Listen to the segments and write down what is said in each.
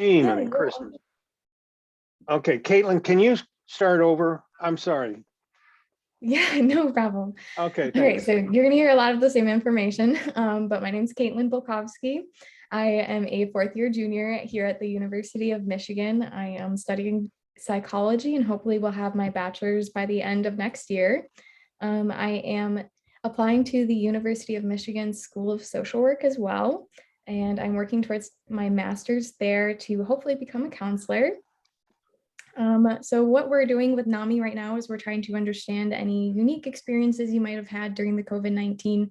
Yeah, and Christmas. Okay, Caitlin, can you start over? I'm sorry. yeah, no problem. Okay, All right, thanks. so you're gonna hear a lot of the same information, but my name is Caitlin Bulkovsky. I am a fourth year junior here at the University of Michigan. I am studying psychology and hopefully will have my bachelor's by the end of next year. I am applying to the University of Michigan School of Social Work as well, and I'm working towards my master's there to hopefully become a counselor. So what we're doing with NAMI right now is we're trying to understand any unique experiences you might have had during the COVID-19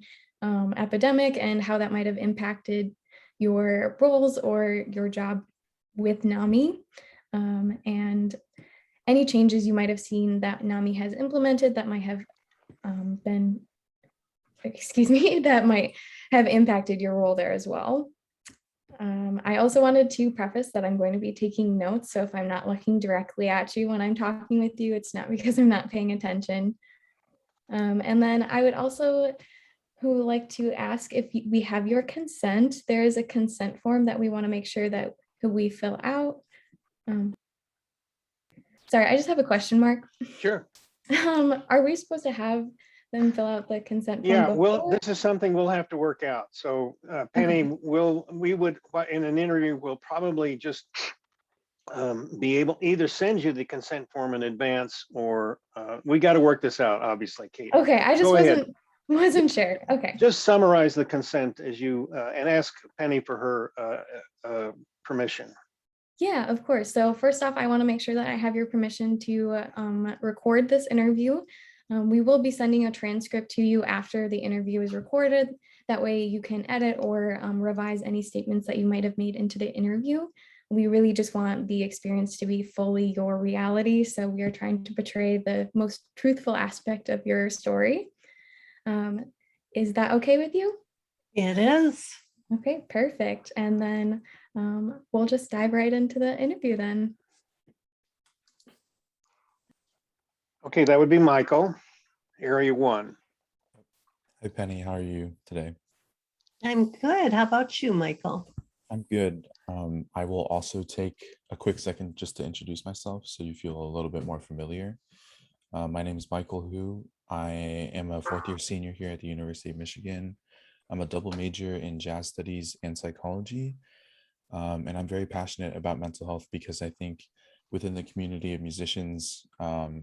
epidemic and how that might have impacted your roles or your job with NAMI, and any changes you might have seen that NAMI has implemented that might have been, excuse me, that might have impacted your role there as well. I also wanted to preface that I'm going to be taking notes. So if I'm not looking directly at you when I'm talking with you, it's not because I'm not paying attention. And then I would also who like to ask if we have your consent. There is a consent form that we want to make sure that we fill out. Sorry, I just have a question mark. Sure. Are we supposed to have them fill out the consent form Yeah, before? well, this is something we'll have to work out. So Penny, Okay. we would, in an interview, we'll probably just be able either send you the consent form in advance or we got to work this out, obviously, Kate. Okay, I just Go ahead. wasn't sure. Okay. Just summarize the consent as you and ask Penny for her permission. Yeah, of course. So first off, I want to make sure that I have your permission to record this interview. We will be sending a transcript to you after the interview is recorded. That way you can edit or revise any statements that you might have made into the interview. We really just want the experience to be fully your reality. So we are trying to portray the most truthful aspect of your story. Is that okay with you? It is. Okay, perfect. And then we'll just dive right into the interview then. Okay, that would be Michael, area 1. Hey Penny, how are you today? I'm good. How about you, Michael? I'm good. I will also take a quick second just to introduce myself so you feel a little bit more familiar. My name is Michael Hu. I am a fourth year senior here at the University of Michigan. I'm a double major in jazz studies and psychology. And I'm very passionate about mental health because I think within the community of musicians,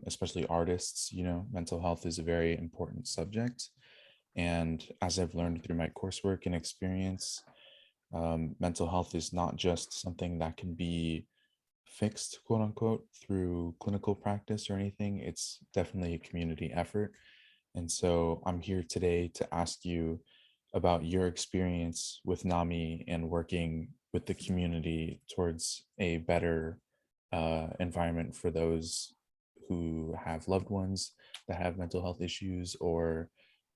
especially artists, mental health is a very important subject. And as I've learned through my coursework and experience, mental health is not just something that can be fixed, quote unquote, through clinical practice or anything. It's definitely a community effort. And so I'm here today to ask you about your experience with NAMI and working with the community towards a better environment for those who have loved ones that have mental health issues or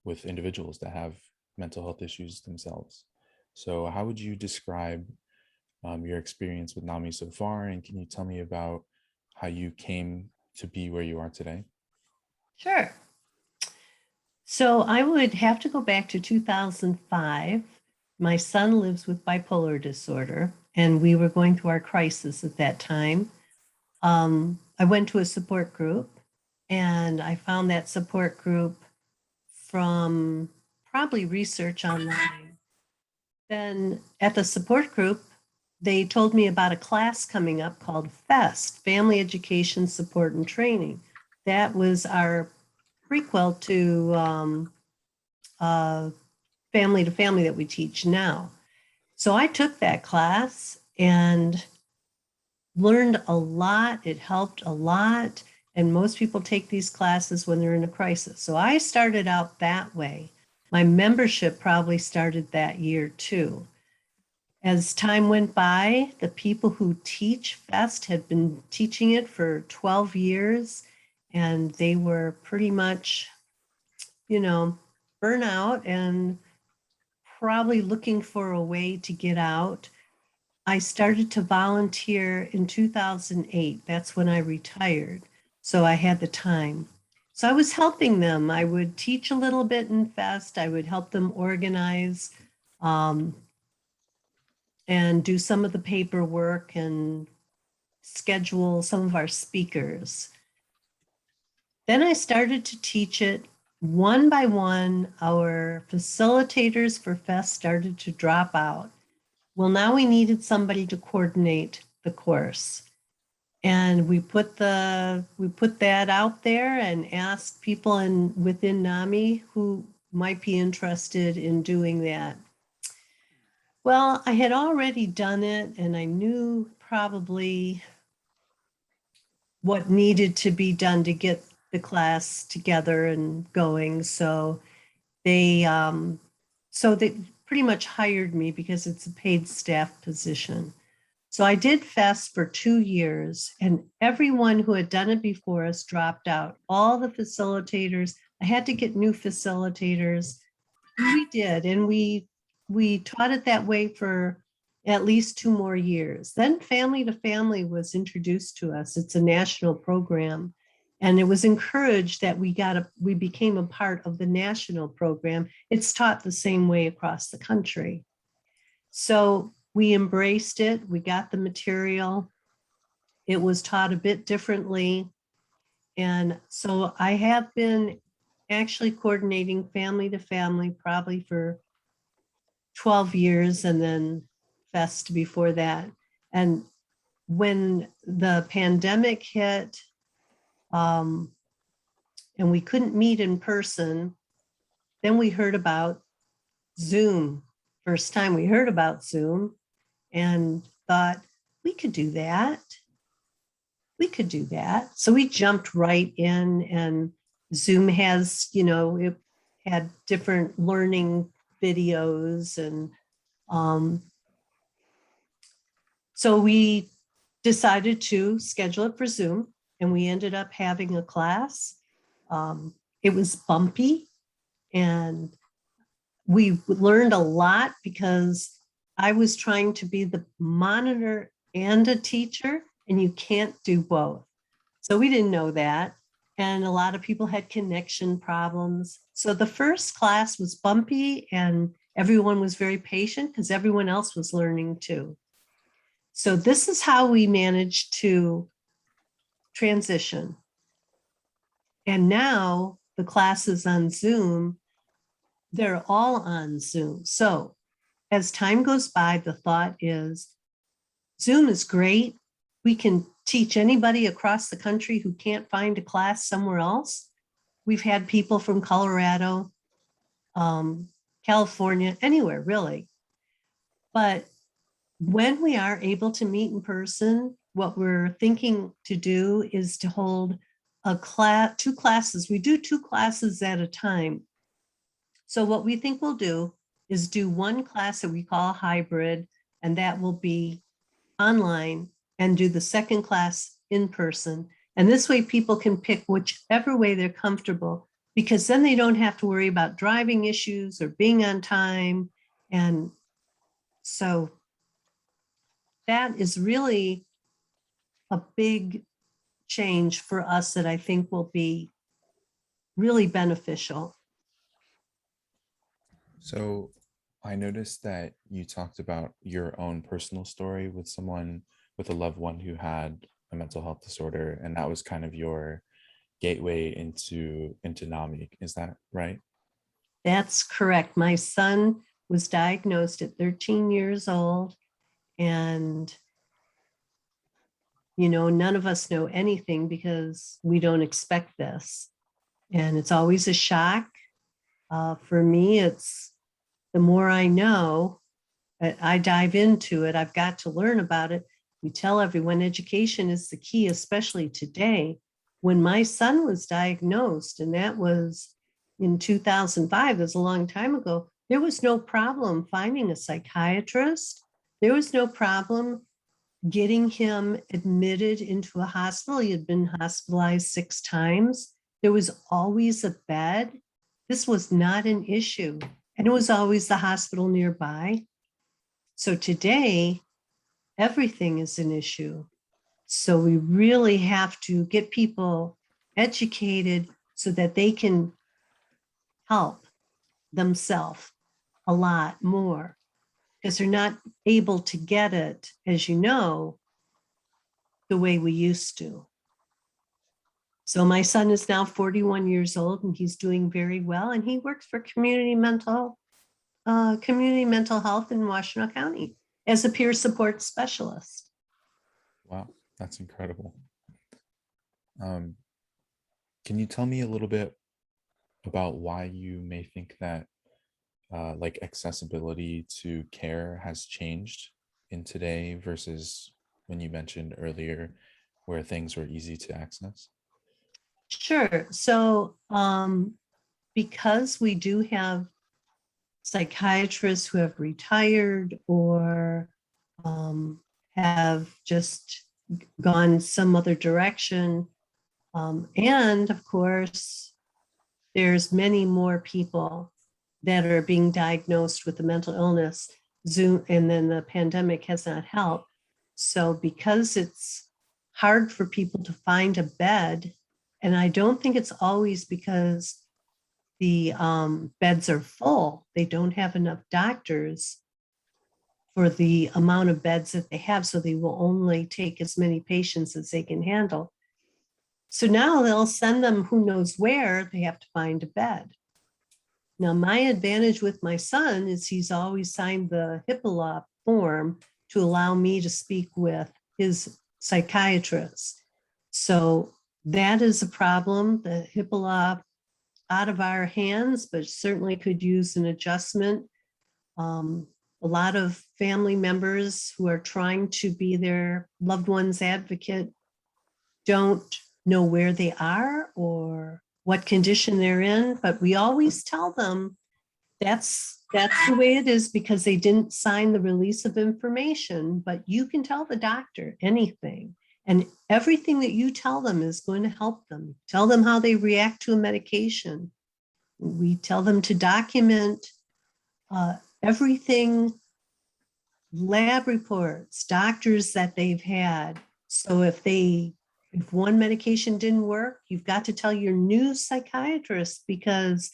with individuals that have mental health issues themselves. So how would you describe your experience with NAMI so far? And can you tell me about how you came to be where you are today? Sure. So I would have to go back to 2005. My son lives with bipolar disorder, and we were going through our crisis at that time. I went to a support group, and I found that support group from probably research online. Then at the support group, they told me about a class coming up called FEST, Family Education Support and Training. That was our prequel to family to family that we teach now. So I took that class and learned a lot. It helped a lot. And most people take these classes when they're in a crisis. So I started out that way. My membership probably started that year too. As time went by, the people who teach FEST had been teaching it for 12 years, and they were pretty much, burnout and probably looking for a way to get out. I started to volunteer in 2008. That's when I retired. So I had the time. So I was helping them. I would teach a little bit in FEST. I would help them organize. and do some of the paperwork and schedule some of our speakers. Then I started to teach it one by one. Our facilitators for Fest started to drop out. Well, now we needed somebody to coordinate the course. And we put that out there and asked people within NAMI who might be interested in doing that. Well, I had already done it and I knew probably what needed to be done to get the class together and going. So they pretty much hired me because it's a paid staff position. So I did Fest for 2 years, and everyone who had done it before us dropped out. All the facilitators, I had to get new facilitators. We did, and we taught it that way for at least 2 more years. Then Family to Family was introduced to us. It's a national program, and it was encouraged that we became a part of the national program. It's taught the same way across the country. So we embraced it. We got the material. It was taught a bit differently. And so I have been actually coordinating Family to Family probably for 12 years, and then Fest before that. And when the pandemic hit, and we couldn't meet in person, then we heard about Zoom. First time we heard about Zoom, and thought we could do that. We could do that. So we jumped right in, and Zoom has, it had different learning videos. And so we decided to schedule it for Zoom, and we ended up having a class. It was bumpy, and we learned a lot because I was trying to be the monitor and a teacher, and you can't do both. So we didn't know that. And a lot of people had connection problems. So the first class was bumpy, and everyone was very patient because everyone else was learning too. So this is how we managed to transition. And now the classes on Zoom, they're all on Zoom. So as time goes by, the thought is Zoom is great. We can teach anybody across the country who can't find a class somewhere else. We've had people from Colorado, California, anywhere really. But when we are able to meet in person, what we're thinking to do is to hold two classes. We do 2 classes at a time. So what we think we'll do is do one class that we call hybrid, and that will be online, and do the second class in person. And this way people can pick whichever way they're comfortable, because then they don't have to worry about driving issues or being on time. And so that is really a big change for us that I think will be really beneficial. So I noticed that you talked about your own personal story with a loved one who had a mental health disorder, and that was kind of your gateway into NAMI. Is that right? That's correct. My son was diagnosed at 13 years old, and none of us know anything because we don't expect this. And it's always a shock. For me, it's the more I know, I dive into it. I've got to learn about it. We tell everyone education is the key, especially today. When my son was diagnosed, and that was in 2005, it was a long time ago, there was no problem finding a psychiatrist. There was no problem getting him admitted into a hospital. He had been hospitalized 6 times. There was always a bed. This was not an issue. And it was always the hospital nearby. So today, everything is an issue. So we really have to get people educated so that they can help themselves a lot more. because they're not able to get it, as you know, the way we used to. So my son is now 41 years old and he's doing very well. And he works for community mental health in Washtenaw County as a peer support specialist. Wow, that's incredible. Can you tell me a little bit about why you may think that like accessibility to care has changed in today versus when you mentioned earlier where things were easy to access? Sure. So because we do have psychiatrists who have retired or have just gone some other direction, and of course, there's many more people that are being diagnosed with a mental illness. Zoom, and then the pandemic has not helped. So because it's hard for people to find a bed, and I don't think it's always because the beds are full, they don't have enough doctors for the amount of beds that they have, so they will only take as many patients as they can handle. So now they'll send them who knows where, they have to find a bed. Now, my advantage with my son is he's always signed the HIPAA law form to allow me to speak with his psychiatrist. So that is a problem, the HIPAA law out of our hands, but certainly could use an adjustment. A lot of family members who are trying to be their loved one's advocate don't know where they are or what condition they're in, but we always tell them that's the way it is because they didn't sign the release of information, but you can tell the doctor anything. And everything that you tell them is going to help them. Tell them how they react to a medication. We tell them to document everything, lab reports, doctors that they've had. So if one medication didn't work, you've got to tell your new psychiatrist because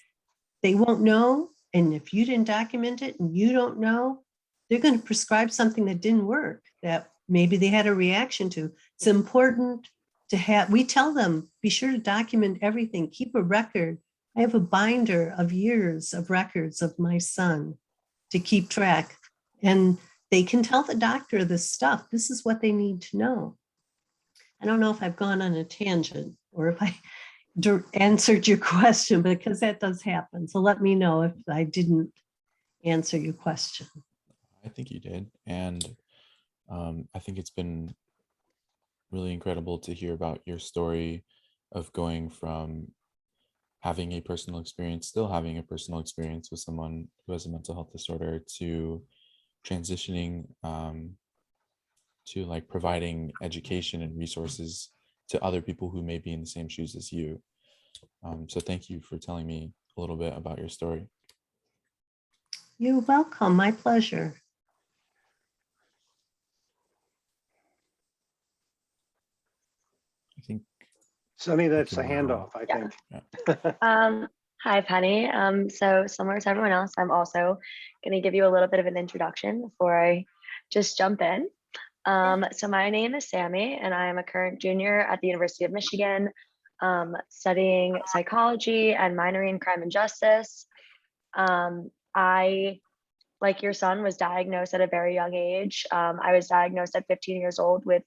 they won't know. And if you didn't document it and you don't know, they're going to prescribe something that didn't work, that maybe they had a reaction to. It's important to have, we tell them, be sure to document everything, keep a record. I have a binder of years of records of my son to keep track. And they can tell the doctor this stuff. This is what they need to know. I don't know if I've gone on a tangent or if I answered your question, because that does happen. So let me know if I didn't answer your question. I think you did. And I think it's been really incredible to hear about your story of going from having a personal experience, still having a personal experience with someone who has a mental health disorder, to transitioning to like providing education and resources to other people who may be in the same shoes as you. So thank you for telling me a little bit about your story. You're welcome. My pleasure. I think Sunny, that's can a move on. handoff, I think. Hi, Penny. So similar to everyone else, I'm also going to give you a little bit of an introduction before I just jump in. So my name is Sammy, and I am a current junior at the University of Michigan, studying psychology and minoring in crime and justice. I, like your son, was diagnosed at a very young age. I was diagnosed at 15 years old with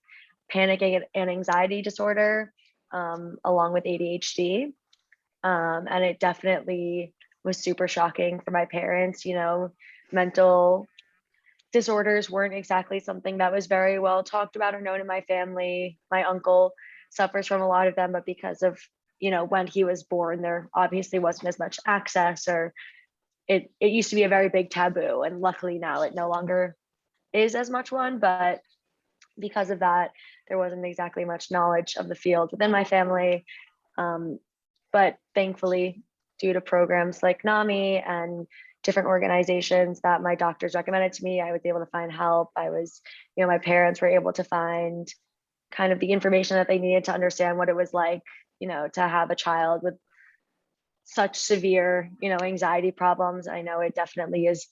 panic and anxiety disorder, along with ADHD. And it definitely was super shocking for my parents. You know, mental disorders weren't exactly something that was very well talked about or known in my family. My uncle suffers from a lot of them, but because of, you know, when he was born, there obviously wasn't as much access, or it used to be a very big taboo. And luckily now it no longer is as much one, but because of that, there wasn't exactly much knowledge of the field within my family. But thankfully, due to programs like NAMI and different organizations that my doctors recommended to me, I was able to find help. My parents were able to find kind of the information that they needed to understand what it was like, you know, to have a child with such severe, you know, anxiety problems. I know it definitely is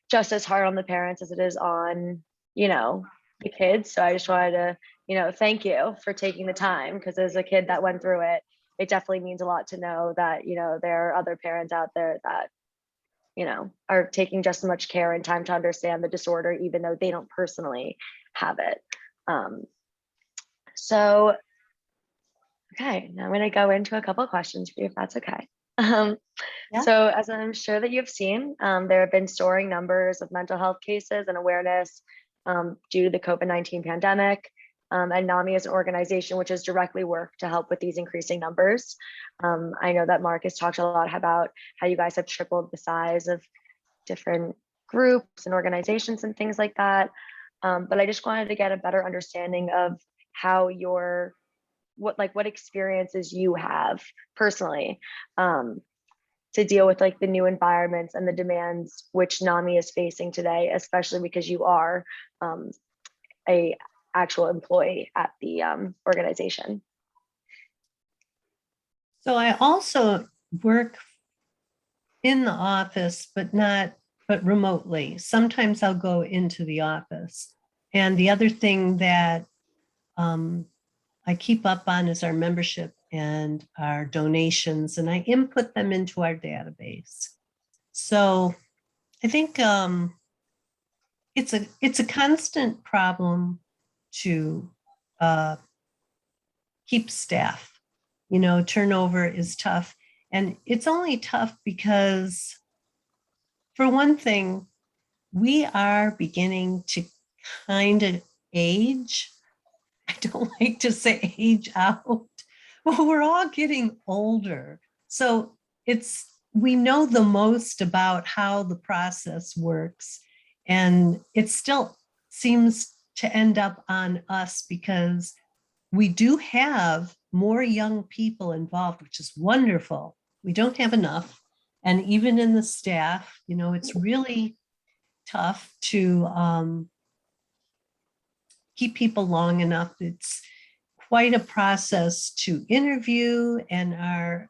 just as hard on the parents as it is on, the kids. So I just wanted to, thank you for taking the time, because as a kid that went through it, it definitely means a lot to know that, there are other parents out there that, are taking just as much care and time to understand the disorder, even though they don't personally have it. So, okay, now I'm going to go into a couple of questions for you, if that's okay. Yeah. So, as I'm sure that you've seen, there have been soaring numbers of mental health cases and awareness due to the COVID-19 pandemic. And NAMI is an organization which has directly worked to help with these increasing numbers. I know that Mark has talked a lot about how you guys have tripled the size of different groups and organizations and things like that. But I just wanted to get a better understanding of how what experiences you have personally to deal with like the new environments and the demands which NAMI is facing today, especially because you are a actual employee at the organization. So I also work in the office, but remotely. Sometimes I'll go into the office. And the other thing that I keep up on is our membership and our donations, and I input them into our database. So I think it's a constant problem to keep staff. Turnover is tough, and it's only tough because, for one thing, we are beginning to kind of age. I don't like to say age out. Well, we're all getting older. So we know the most about how the process works. And it still seems to end up on us because we do have more young people involved, which is wonderful. We don't have enough. And even in the staff, it's really tough to keep people long enough. It's quite a process to interview, and our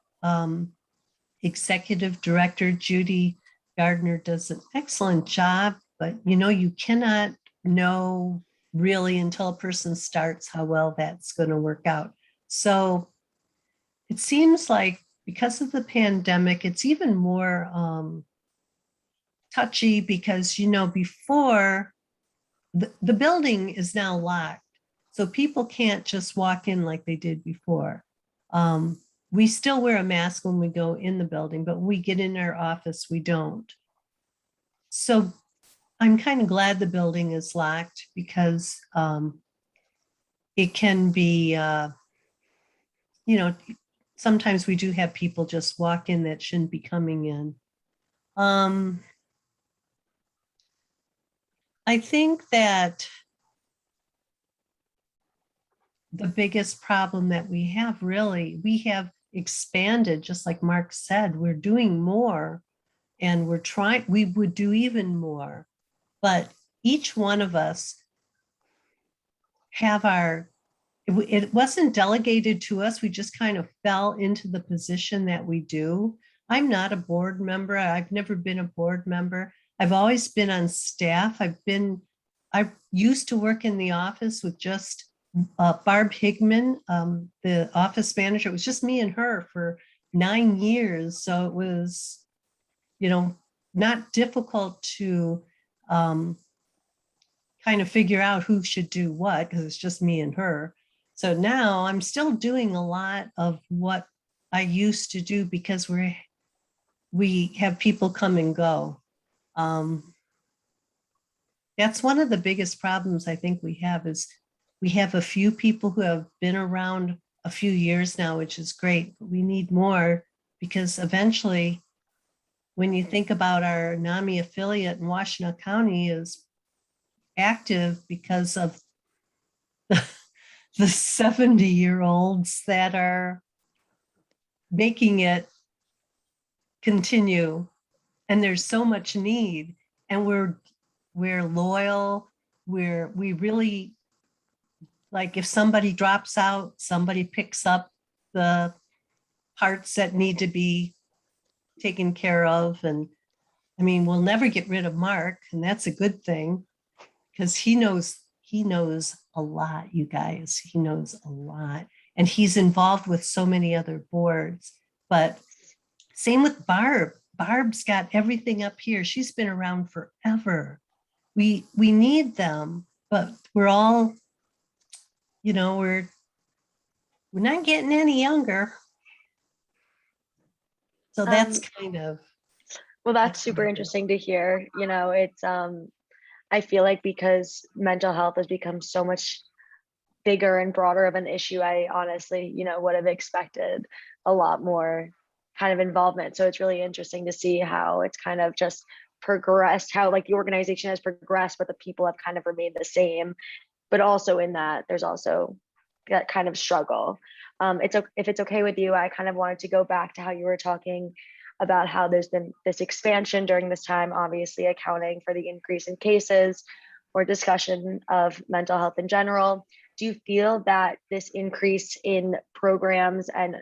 executive director, Judy Gardner, does an excellent job, but you cannot know really until a person starts how well that's going to work out. So it seems like because of the pandemic, it's even more touchy because, before the building is now locked. So people can't just walk in like they did before. We still wear a mask when we go in the building, but when we get in our office, we don't. So I'm kind of glad the building is locked because it can be, sometimes we do have people just walk in that shouldn't be coming in. I think that the biggest problem that we have we have expanded, just like Mark said, we're doing more and we would do even more. But each one of us have it wasn't delegated to us. We just kind of fell into the position that we do. I'm not a board member. I've never been a board member. I've always been on staff. I used to work in the office with just Barb Higman, the office manager. It was just me and her for 9 years. So it was, not difficult to kind of figure out who should do what, because it's just me and her. So now I'm still doing a lot of what I used to do because we have people come and go. That's one of the biggest problems I think we have is we have a few people who have been around a few years now, which is great, but we need more because eventually, when you think about our NAMI affiliate in Washtenaw County is active because of the 70-year-olds that are making it continue. And there's so much need, and we're loyal. We really, like, if somebody drops out, somebody picks up the parts that need to be taken care of. And I mean, we'll never get rid of Mark, and that's a good thing because he knows a lot, you guys. He knows a lot. And he's involved with so many other boards. But same with Barb. Barb's got everything up here. She's been around forever. We need them, but we're all, we're not getting any younger. So that's kind of. Well, that's super interesting to hear. It's I feel like because mental health has become so much bigger and broader of an issue, I honestly, would have expected a lot more kind of involvement. So it's really interesting to see how it's kind of just progressed, how like the organization has progressed, but the people have kind of remained the same. But also in that, there's also that kind of struggle. If it's okay with you, I kind of wanted to go back to how you were talking about how there's been this expansion during this time, obviously accounting for the increase in cases or discussion of mental health in general. Do you feel that this increase in programs and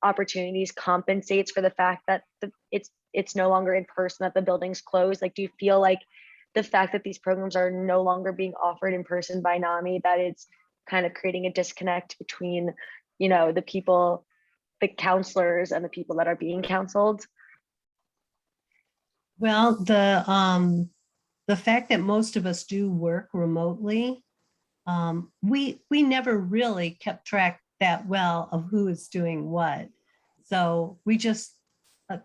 opportunities compensates for the fact that it's no longer in person, that the building's closed? Like, do you feel like the fact that these programs are no longer being offered in person by NAMI, that it's kind of creating a disconnect between, the people, the counselors and the people that are being counseled? Well, the fact that most of us do work remotely, we never really kept track that well of who is doing what. So we just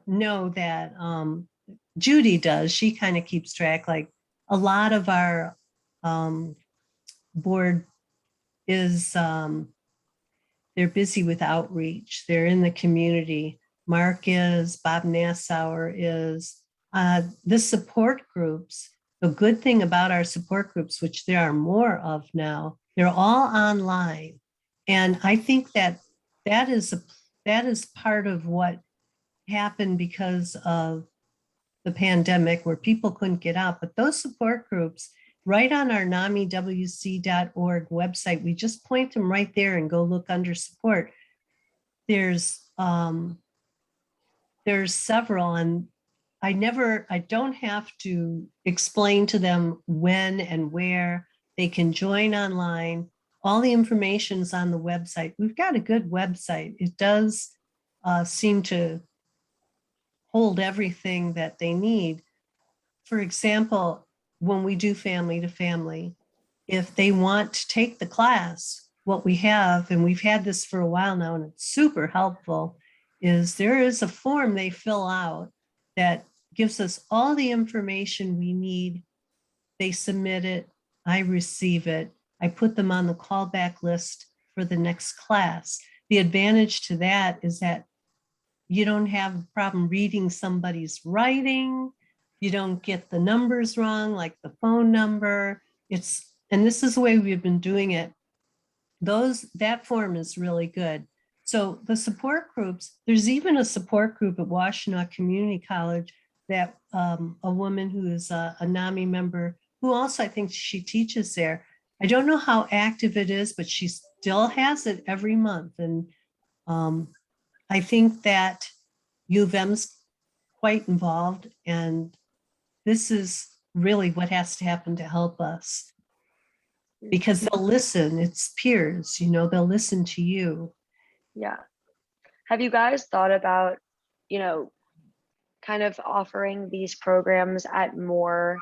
know that Judy does. She kind of keeps track. Like a lot of our board is they're busy with outreach. They're in the community. Mark is, Bob Nassauer is. The support groups, the good thing about our support groups, which there are more of now, they're all online. And I think that is part of what happened because of the pandemic where people couldn't get out. But those support groups, right on our NAMIWC.org website, we just point them right there and go look under support. There's several, and I don't have to explain to them when and where they can join online. All the information's on the website. We've got a good website. It does seem to hold everything that they need. For example, when we do family to family, if they want to take the class, what we have, and we've had this for a while now, and it's super helpful, is there is a form they fill out that gives us all the information we need. They submit it, I receive it, I put them on the callback list for the next class. The advantage to that is that you don't have a problem reading somebody's writing. You don't get the numbers wrong, like the phone number. And this is the way we've been doing it. That form is really good. So the support groups, there's even a support group at Washtenaw Community College that a woman who is a NAMI member, who also I think she teaches there. I don't know how active it is, but she still has it every month. And I think that U of M's quite involved, and this is really what has to happen to help us, because they'll listen. It's peers, they'll listen to you. Yeah. Have you guys thought about, kind of offering these programs at more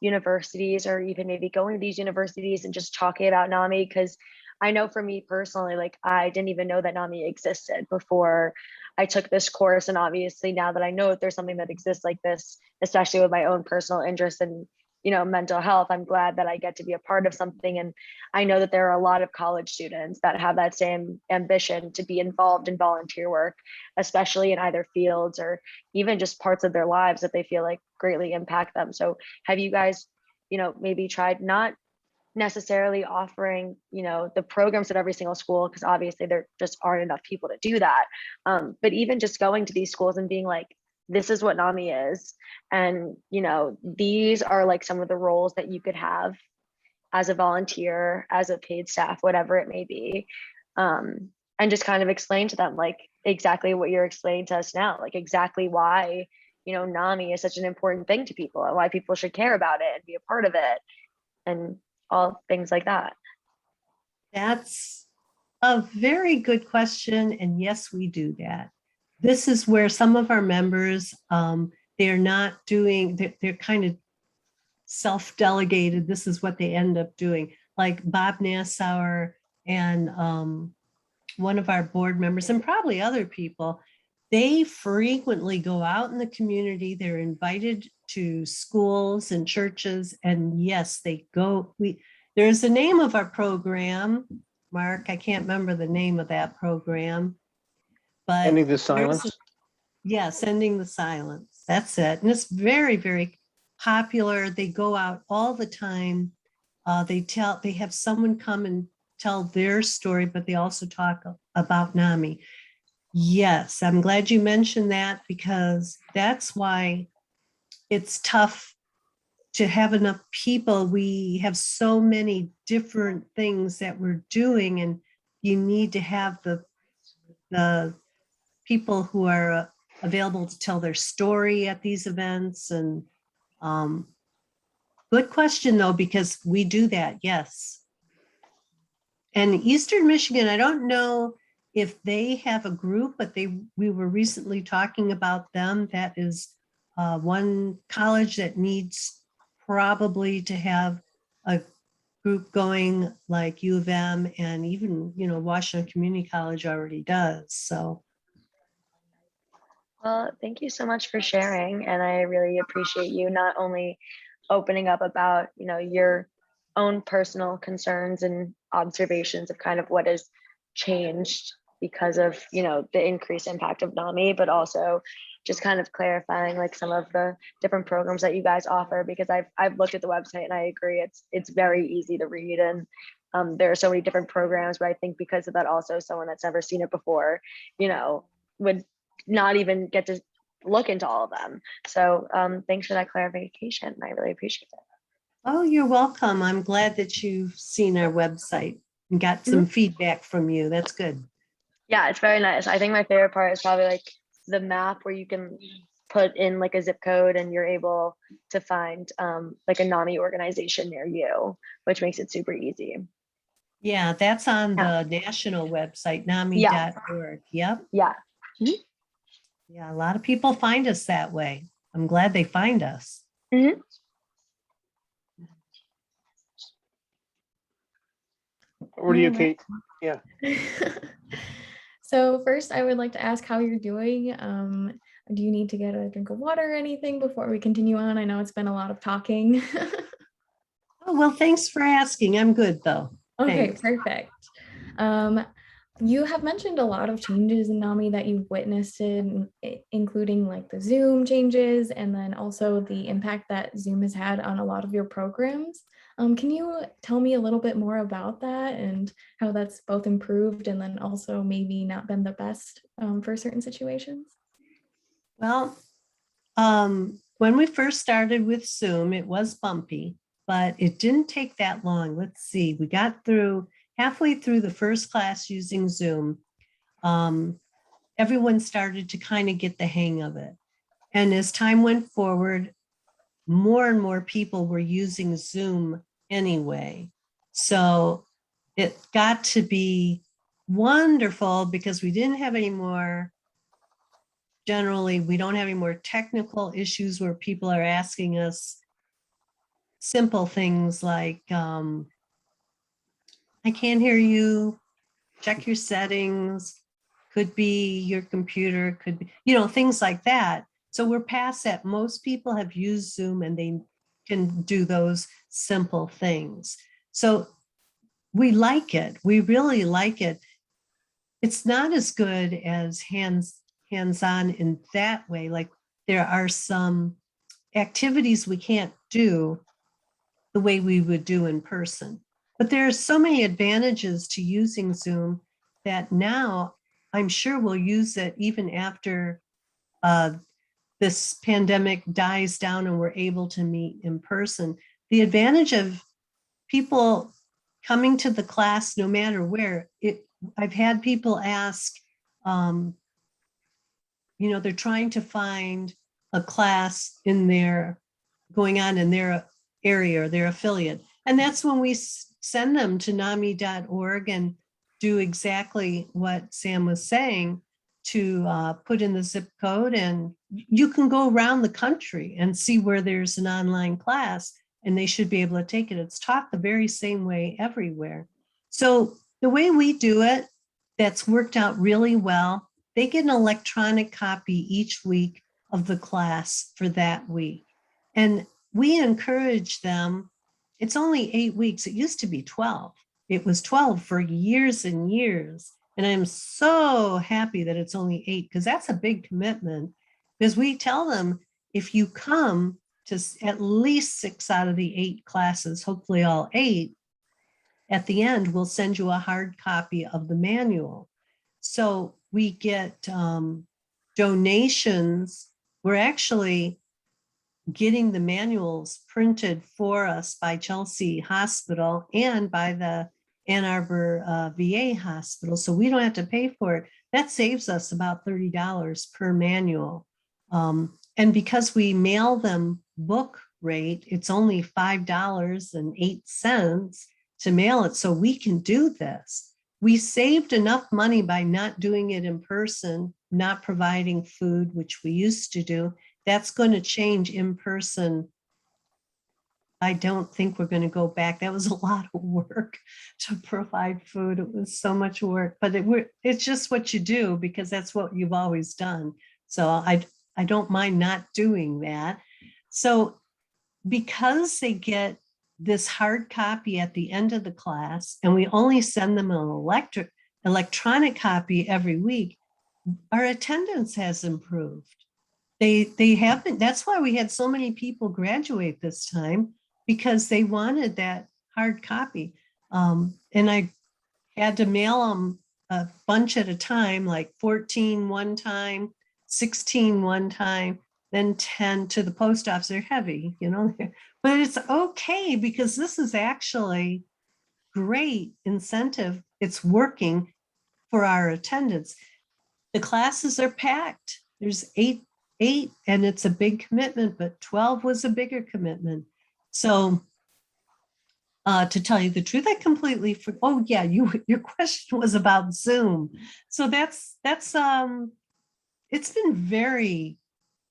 universities, or even maybe going to these universities and just talking about NAMI? Because I know for me personally, like I didn't even know that NAMI existed before I took this course. And obviously now that I know that there's something that exists like this, especially with my own personal interest in, mental health, I'm glad that I get to be a part of something. And I know that there are a lot of college students that have that same ambition to be involved in volunteer work, especially in either fields or even just parts of their lives that they feel like greatly impact them. So have you guys, maybe tried not necessarily offering, the programs at every single school, because obviously there just aren't enough people to do that. But even just going to these schools and being like, this is what NAMI is. And, these are like some of the roles that you could have as a volunteer, as a paid staff, whatever it may be. And just kind of explain to them like exactly what you're explaining to us now, like exactly why, NAMI is such an important thing to people and why people should care about it and be a part of it and all things like that. That's a very good question. And yes, we do that. This is where some of our members, they're not doing, they're kind of self-delegated. This is what they end up doing. Like Bob Nassauer and one of our board members and probably other people, they frequently go out in the community. They're invited to schools and churches. And yes, they go. There's a name of our program, Mark. I can't remember the name of that program. But Ending the silence. Yes, ending the silence. That's it. And it's very, very popular. They go out all the time. They have someone come and tell their story, but they also talk about NAMI. Yes, I'm glad you mentioned that, because that's why it's tough to have enough people. We have so many different things that we're doing, and you need to have the people who are available to tell their story at these events. And good question though, because we do that. Yes. And Eastern Michigan, I don't know if they have a group, but we were recently talking about them. That is one college that needs probably to have a group going, like U of M, and even, Washington Community College already does. So. Well, thank you so much for sharing. And I really appreciate you not only opening up about, your own personal concerns and observations of kind of what has changed because of, the increased impact of NAMI, but also just kind of clarifying like some of the different programs that you guys offer, because I've looked at the website and I agree it's very easy to read, and there are so many different programs, but I think because of that also someone that's never seen it before, would not even get to look into all of them. So thanks for that clarification. I really appreciate it. Oh, you're welcome. I'm glad that you've seen our website and got some feedback from you. That's good. Yeah, it's very nice. I think my favorite part is probably like the map where you can put in like a zip code and you're able to find like a NAMI organization near you, which makes it super easy. Yeah, that's on the national website, NAMI.org. Yep. Yeah. Yeah, a lot of people find us that way. I'm glad they find us. Over to you, Kate. Yeah. So first, I would like to ask how you're doing. Do you need to get a drink of water or anything before we continue on? I know it's been a lot of talking. Oh, well, thanks for asking. I'm good though. Okay, Thanks. perfect. You have mentioned a lot of changes in NAMI that you've witnessed, including like the Zoom changes and then also the impact that Zoom has had on a lot of your programs. Can you tell me a little bit more about that and how that's both improved and then also maybe not been the best for certain situations? Well, when we first started with Zoom, it was bumpy, but it didn't take that long. Let's see, we got halfway through the first class using Zoom. Everyone started to kind of get the hang of it. And as time went forward, more and more people were using Zoom anyway. So it got to be wonderful because we didn't have any more. Generally, we don't have any more technical issues where people are asking us simple things like, I can't hear you, check your settings, could be your computer, could be, things like that. So we're past that. Most people have used Zoom and they can do those simple things. So we like it. We really like it. It's not as good as hands-on in that way. Like there are some activities we can't do the way we would do in person. But there are so many advantages to using Zoom that now I'm sure we'll use it even after this pandemic dies down and we're able to meet in person. The advantage of people coming to the class, no matter where, I've had people ask, they're trying to find a class in their going on in their area or their affiliate. And that's when we send them to NAMI.org and do exactly what Sam was saying, to put in the zip code, and you can go around the country and see where there's an online class, and they should be able to take it. It's taught the very same way everywhere. So the way we do it, that's worked out really well. They get an electronic copy each week of the class for that week. And we encourage them. It's only 8 weeks. It used to be 12. It was 12 for years and years. And I'm so happy that it's only 8, because that's a big commitment. Because we tell them, if you come to at least 6 out of the 8 classes, hopefully all 8, at the end, we'll send you a hard copy of the manual. So we get donations. We're actually getting the manuals printed for us by Chelsea Hospital and by the Ann Arbor VA Hospital. So we don't have to pay for it. That saves us about $30 per manual. And because we mail them book rate, it's only $5.08 to mail it. So we can do this. We saved enough money by not doing it in person, not providing food, which we used to do. That's going to change in person. I don't think we're going to go back. That was a lot of work to provide food. It was so much work, but it's just what you do, because that's what you've always done. So I don't mind not doing that. So because they get this hard copy at the end of the class, and we only send them an electronic copy every week, our attendance has improved. They haven't. That's why we had so many people graduate this time, because they wanted that hard copy. And I had to mail them a bunch at a time, like 14 one time, 16 one time, then 10 to the post office. They're heavy, you know, but it's okay, because this is actually great incentive. It's working for our attendance. The classes are packed. There's eight, and it's a big commitment, but 12 was a bigger commitment. So to tell you the truth, I completely forgot. Oh yeah, your question was about Zoom. So that's it's been very,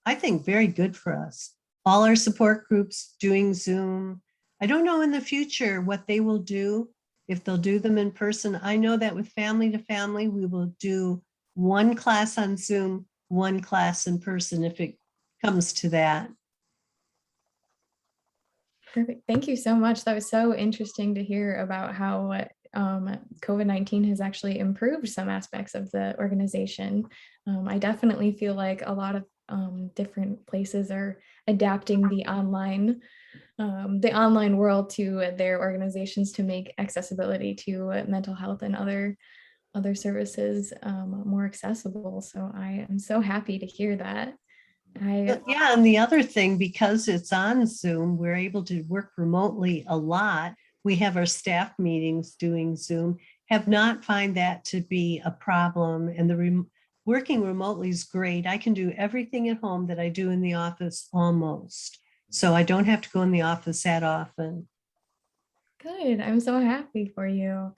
I think, very good for us. All our support groups doing Zoom. I don't know in the future what they will do, if they'll do them in person. I know that with family to family, we will do one class on Zoom, one class in person, if it comes to that. Perfect. Thank you so much. That was so interesting to hear about how COVID-19 has actually improved some aspects of the organization. I definitely feel like a lot of different places are adapting the online world to their organizations to make accessibility to mental health and other services more accessible. So I am so happy to hear that. Yeah, and the other thing, because it's on Zoom, we're able to work remotely a lot. We have our staff meetings doing Zoom, have not find that to be a problem. And the working remotely is great. I can do everything at home that I do in the office almost. So I don't have to go in the office that often. Good. I'm so happy for you.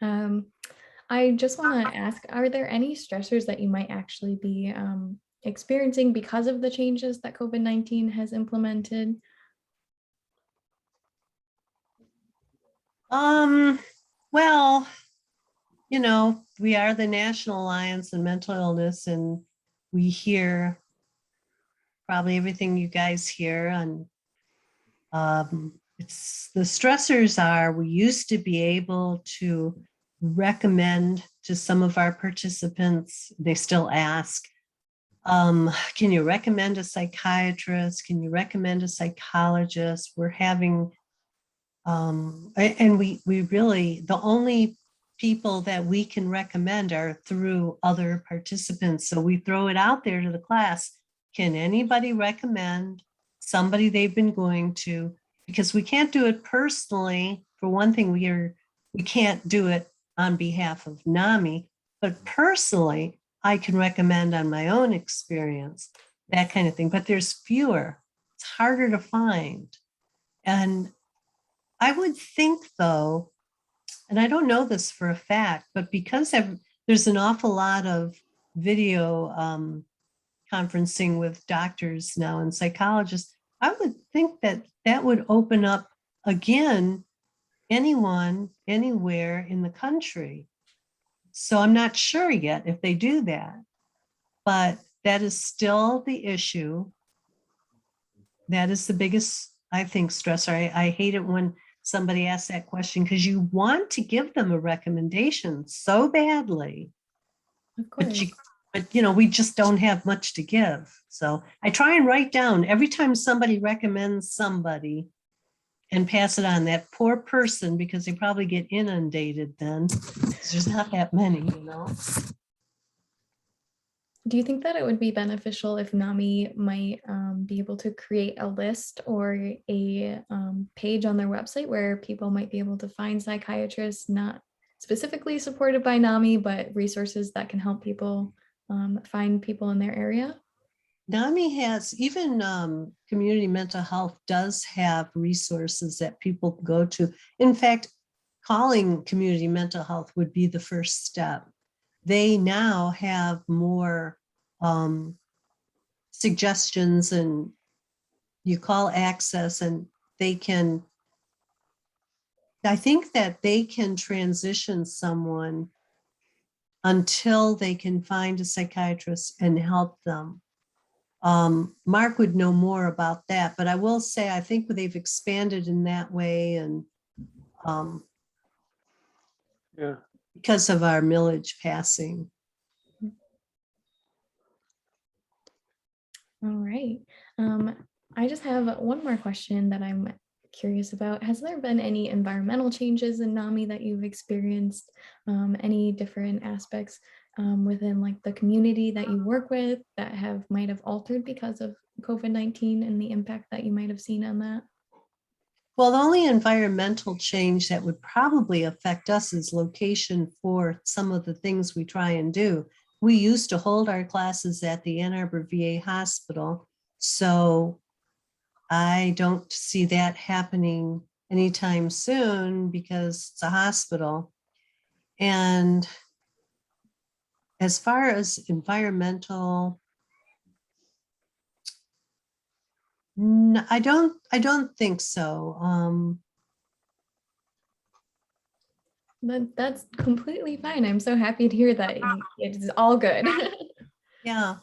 I just want to ask, are there any stressors that you might actually be experiencing because of the changes that COVID-19 has implemented? Well, you know, we are the National Alliance on Mental Illness, and we hear probably everything you guys hear. And it's the stressors are, we used to be able to recommend to some of our participants, they still ask, can you recommend a psychiatrist? Can you recommend a psychologist? We're having, and we really, the only people that we can recommend are through other participants. So we throw it out there to the class. Can anybody recommend somebody they've been going to? Because we can't do it personally. For one thing, we can't do it on behalf of NAMI, but personally, I can recommend on my own experience. that kind of thing, but there's fewer. It's harder to find. And I would think though, and I don't know this for a fact, but because there's an awful lot of video conferencing with doctors now and psychologists, I would think that that would open up again anyone, anywhere in the country. So I'm not sure yet if they do that, but that is still the issue. That is the biggest, I think, stressor. I hate it when somebody asks that question because you want to give them a recommendation so badly, Of but course. we just don't have much to give. So I try and write down every time somebody recommends somebody and pass it on, that poor person, because they probably get inundated then. There's not that many, Do you think that it would be beneficial if NAMI might be able to create a list or a page on their website where people might be able to find psychiatrists not specifically supported by NAMI, but resources that can help people find people in their area? NAMI has, even community mental health does have resources that people go to. In fact, calling community mental health would be the first step. They now have more suggestions, and you call access and I think that they can transition someone until they can find a psychiatrist and help them. Mark would know more about that, but I will say, I think they've expanded in that way, and Yeah. because of our millage passing. All right. I just have one more question that I'm curious about. Has there been any environmental changes in NAMI that you've experienced? Any different aspects within like the community that you work with that might have altered because of COVID-19 and the impact that you might have seen on that? Well, the only environmental change that would probably affect us is location for some of the things we try and do. We used to hold our classes at the Ann Arbor VA hospital, so I don't see that happening anytime soon because it's a hospital. And as far as environmental, I don't think so. That's completely fine. I'm so happy to hear that it's all good. Yeah.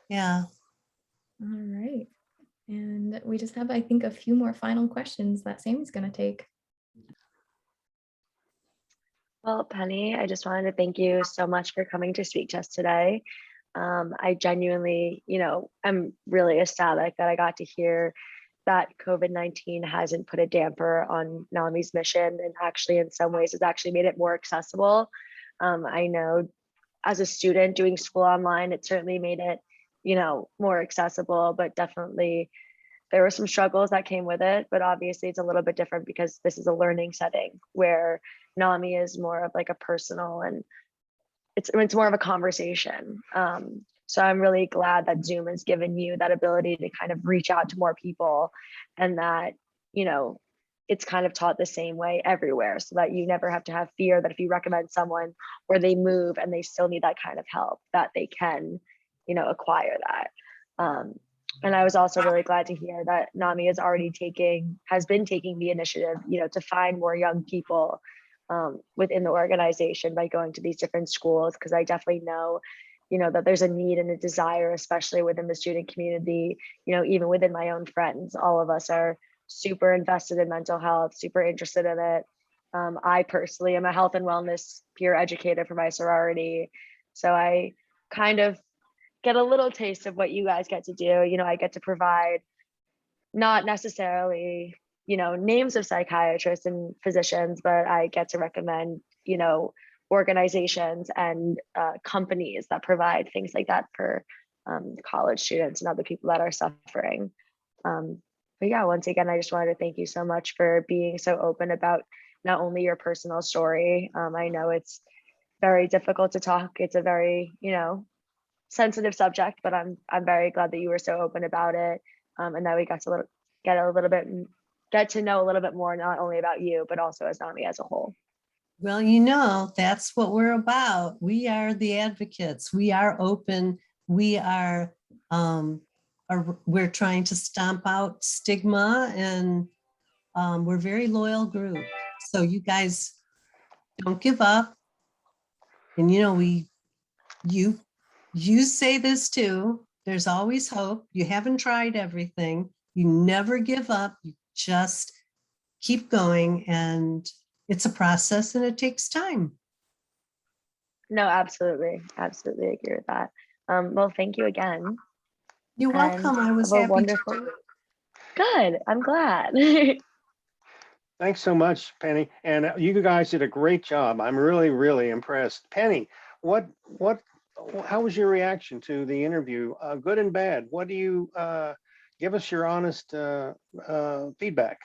Yeah. All right. And we just have, I think, a few more final questions that Sammy's going to take. Well, Penny, I just wanted to thank you so much for coming to speak to us today. I genuinely, I'm really ecstatic that I got to hear that COVID-19 hasn't put a damper on NAMI's mission, and actually in some ways it's actually made it more accessible. I know as a student doing school online, it certainly made it, more accessible, but definitely there were some struggles that came with it. But obviously it's a little bit different because this is a learning setting where NAMI is more of like a personal, and it's more of a conversation. So I'm really glad that Zoom has given you that ability to kind of reach out to more people, and that, it's kind of taught the same way everywhere, so that you never have to have fear that if you recommend someone or they move and they still need that kind of help, that they can, acquire that. And I was also really glad to hear that NAMI has been taking the initiative, to find more young people within the organization by going to these different schools, because I definitely know, that there's a need and a desire, especially within the student community, even within my own friends. All of us are super invested in mental health, super interested in it. I personally am a health and wellness peer educator for my sorority, so I kind of get a little taste of what you guys get to do. I get to provide not necessarily, names of psychiatrists and physicians, but I get to recommend, organizations and companies that provide things like that for college students and other people that are suffering. But yeah, once again, I just wanted to thank you so much for being so open about not only your personal story. I know it's very difficult to talk. It's a very, sensitive subject, but I'm very glad that you were so open about it, and that we got to get to know a little bit more, not only about you, but also as NAMI as a whole. Well, that's what we're about. We are the advocates. We are open. We we're trying to stomp out stigma, and we're a very loyal group. So you guys don't give up. And you say this too. There's always hope. You haven't tried everything. You never give up. You just keep going, and it's a process and it takes time. No, absolutely. Absolutely agree with that. Well, thank you again. You're welcome. I was have a happy wonderful. to. Good. I'm glad. Thanks so much, Penny. And you guys did a great job. I'm really, really impressed. Penny, how was your reaction to the interview? Good and bad. What do you, give us your honest feedback?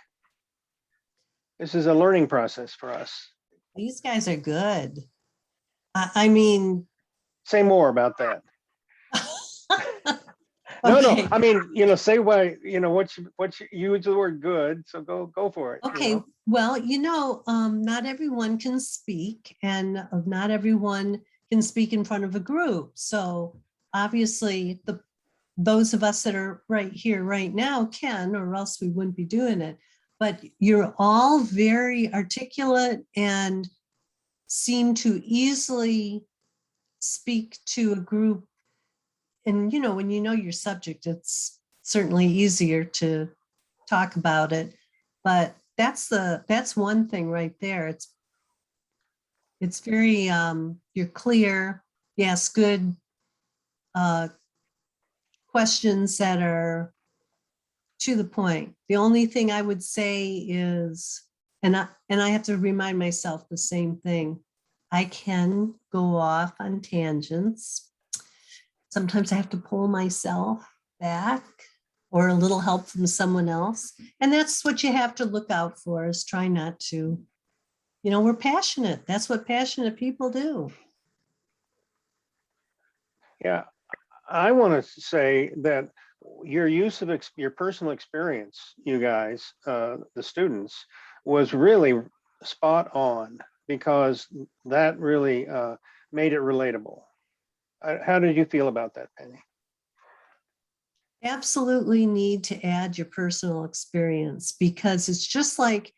This is a learning process for us. These guys are good. I mean, Say more about that. No, okay. I mean, say why, what you use the word good. So go for it. Okay, well, not everyone can speak, and not everyone can speak in front of a group. So obviously, those of us that are right here right now can, or else we wouldn't be doing it. But you're all very articulate and seem to easily speak to a group. And when you know your subject, it's certainly easier to talk about it. But that's one thing right there. It's very you're clear. You ask good questions that are to the point. The only thing I would say is, and I have to remind myself the same thing. I can go off on tangents. Sometimes I have to pull myself back, or a little help from someone else. And that's what you have to look out for, is try not to, we're passionate. That's what passionate people do. Yeah, I want to say that your use of your personal experience, you guys, the students, was really spot on, because that really made it relatable. How did you feel about that, Penny? Absolutely need to add your personal experience, because it's just like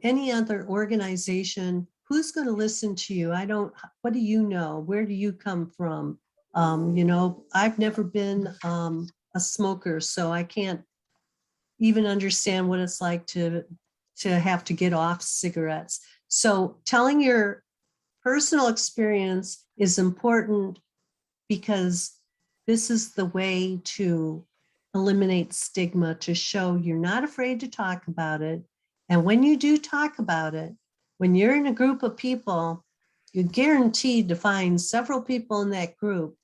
any other organization. Who's going to listen to you? What do you know? Where do you come from? I've never been a smoker, so I can't even understand what it's like to have to get off cigarettes. So telling your personal experience is important, because this is the way to eliminate stigma, to show you're not afraid to talk about it. And when you do talk about it, when you're in a group of people, you're guaranteed to find several people in that group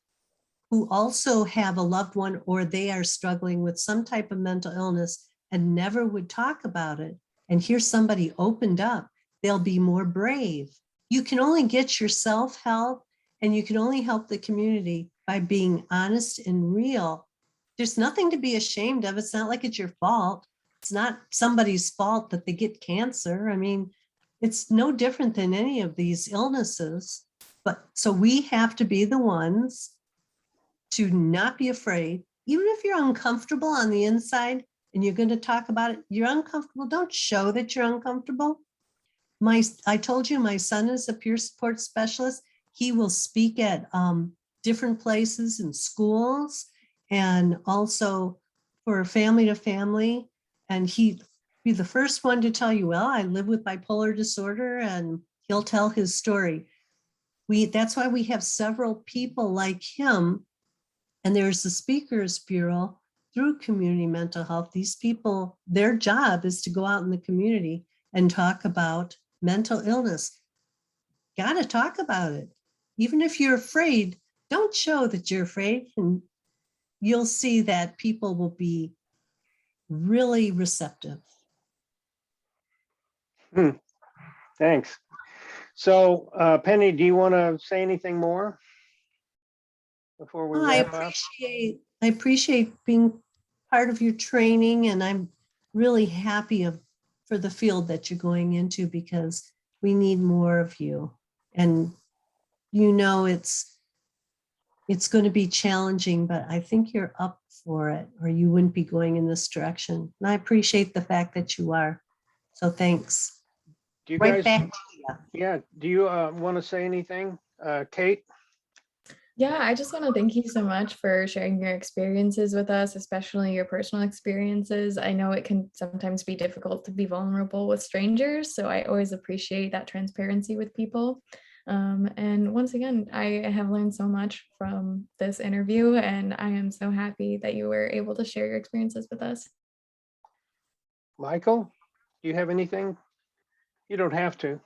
who also have a loved one, or they are struggling with some type of mental illness and never would talk about it. And here's somebody opened up. They'll be more brave. You can only get yourself help, and you can only help the community by being honest and real. There's nothing to be ashamed of. It's not like it's your fault. It's not somebody's fault that they get cancer. I mean, it's no different than any of these illnesses. But so we have to be the ones to not be afraid, even if you're uncomfortable on the inside and you're going to talk about it. You're uncomfortable. Don't show that you're uncomfortable. I told you my son is a peer support specialist. He will speak at different places in schools, and also for family to family. And he'd be the first one to tell you, well, I live with bipolar disorder, and he'll tell his story. That's why we have several people like him. And there's the Speakers Bureau through Community Mental Health. These people, their job is to go out in the community and talk about mental illness. Got to talk about it. Even if you're afraid, don't show that you're afraid, and you'll see that people will be really receptive. Thanks. So, Penny, do you want to say anything more? before we Oh, I wrap up? appreciate being part of your training, and I'm really happy for the field that you're going into, because we need more of you. And it's going to be challenging, but I think you're up for it, or you wouldn't be going in this direction. And I appreciate the fact that you are. So thanks. Do you Right guys, back to you. yeah, do you want to say anything? Kate? Yeah, I just want to thank you so much for sharing your experiences with us, especially your personal experiences. I know it can sometimes be difficult to be vulnerable with strangers, so I always appreciate that transparency with people. And once again, I have learned so much from this interview, and I am so happy that you were able to share your experiences with us. Michael, do you have anything? You don't have to.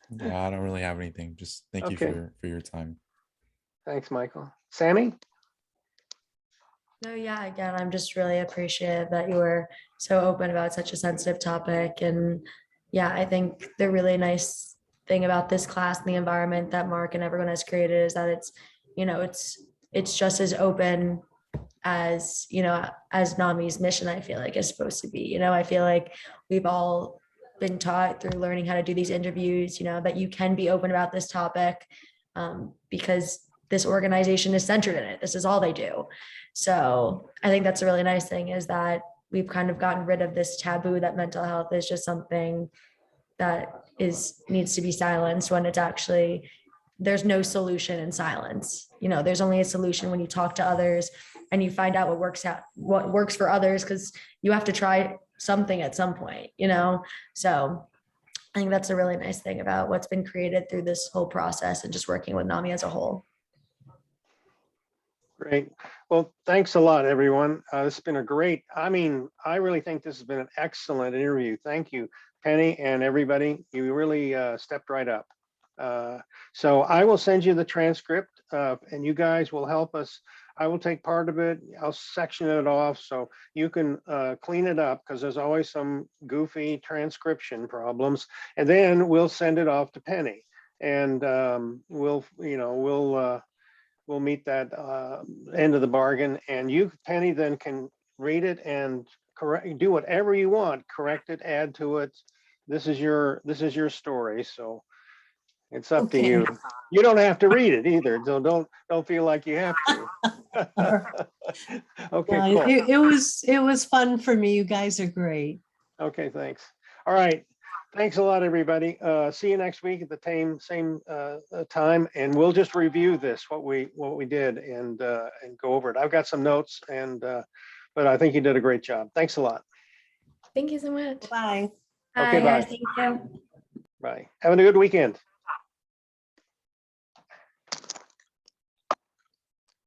Yeah, I don't really have anything. Just thank you Okay. for your time. Thanks, Michael. Sammy? No, yeah, again, I'm just really appreciative that you were so open about such a sensitive topic. And yeah, I think the really nice thing about this class and the environment that Mark and everyone has created is that it's just as open as, as NAMI's mission, I feel like, is supposed to be. I feel like we've all been taught through learning how to do these interviews, that you can be open about this topic, because this organization is centered in it. This is all they do. So I think that's a really nice thing, is that we've kind of gotten rid of this taboo that mental health is just something that needs to be silenced, when it's actually, there's no solution in silence. There's only a solution when you talk to others and you find out what works for others, because you have to try something at some point. So I think that's a really nice thing about what's been created through this whole process, and just working with NAMI as a whole. Great. Well, thanks a lot, everyone. This has been a great, I really think this has been an excellent interview. Thank you, Penny, and everybody. You really stepped right up. So I will send you the transcript, and you guys will help us. I will take part of it. I'll section it off so you can clean it up, because there's always some goofy transcription problems. And then we'll send it off to Penny, and we'll meet that end of the bargain. And you, Penny, then can read it and do whatever you want. Correct it, add to it. This is your story, so it's up to Okay. you. You don't have to read it either, so don't feel like you have to. Okay, No, cool. it was fun for me. You guys are great. Okay, thanks. All right. Thanks a lot, everybody. See you next week at the same time, and we'll just review this, what we did, and go over it. I've got some notes, but I think you did a great job. Thanks a lot. Thank you so much. Bye. Okay, Hi, bye. guys, thank you. Bye. Having a good weekend.